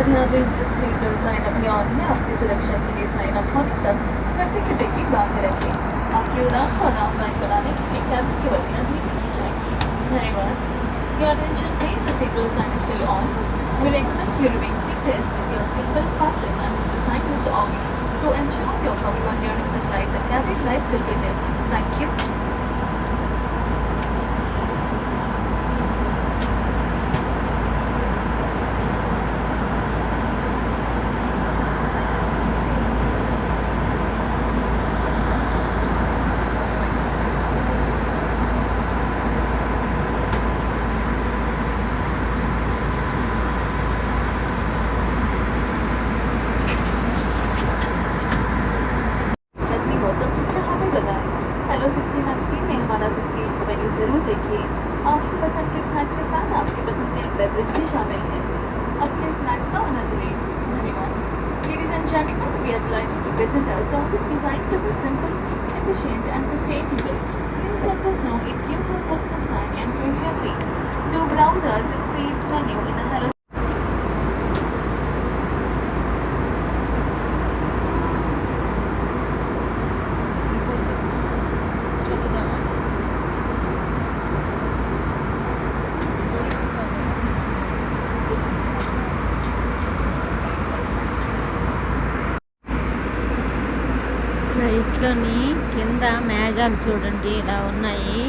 का ध्यान दीजिए। सीट बेल्ट साइन अपनी ऑन है। आपकी सुरक्षा के लिए साइन अप होने तक रस्ते की टिकट बांधे रखें। आपकी उड़ान को आरामदायक बनाने के लिए कैबिन की बत्तियां धीमी की जाएंगी। धन्यवाद। Your attention please, the seatbelt sign is still on. We recommend you remain seated with your seatbelt fastened and the sign is off. To ensure your comfort during the flight, the cabin lights will be dim. Thank you. बदली हो तो कृपया हमें बताएं। Hello 1693 में हमारा 16 menu जरूर देखिए। आपकी पसंद के स्नैक के साथ आपकी पसंद के बेवरेज भी शामिल हैं। अपने स्नैक्स का आनंद लें। धन्यवाद। Ladies and gentlemen, we are delighted to present our service designed to be simple, efficient and sustainable. Please let us know if you have booked a snack and choose your seat. To browse our 16 menu in the Hello ఫ్లైట్లోని కింద మేఘాలు చూడండి ఇలా ఉన్నాయి,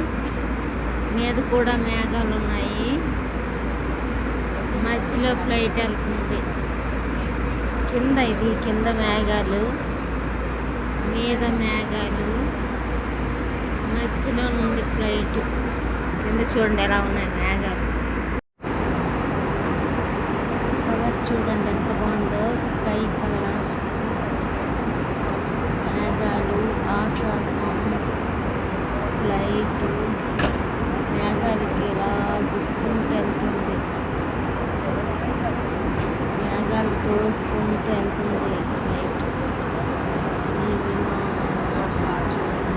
మీద కూడా మేఘాలు ఉన్నాయి, మధ్యలో ఫ్లైట్ వెళ్తుంది. కింద ఇది కింద మేఘాలు, మీద మేఘాలు, మధ్యలో ఉంది ఫ్లైట్. కింద చూడండి ఎలా ఉన్నాయి మేఘాలు. కలర్ చూడండి ఎంత బాగుందో, స్కై కలర్, మేఘాలు, ఆకాశం, ఫ్లైట్, మేఘాలకి ఇలా గుట్టుకుంటూ వెళ్తుంది, మేఘాలు తోసుకుంటూ వెళ్తుంది ఫ్లైట్. ఈ విమానం చూడండి.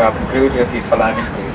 Cabin crew, your seat for landing, please.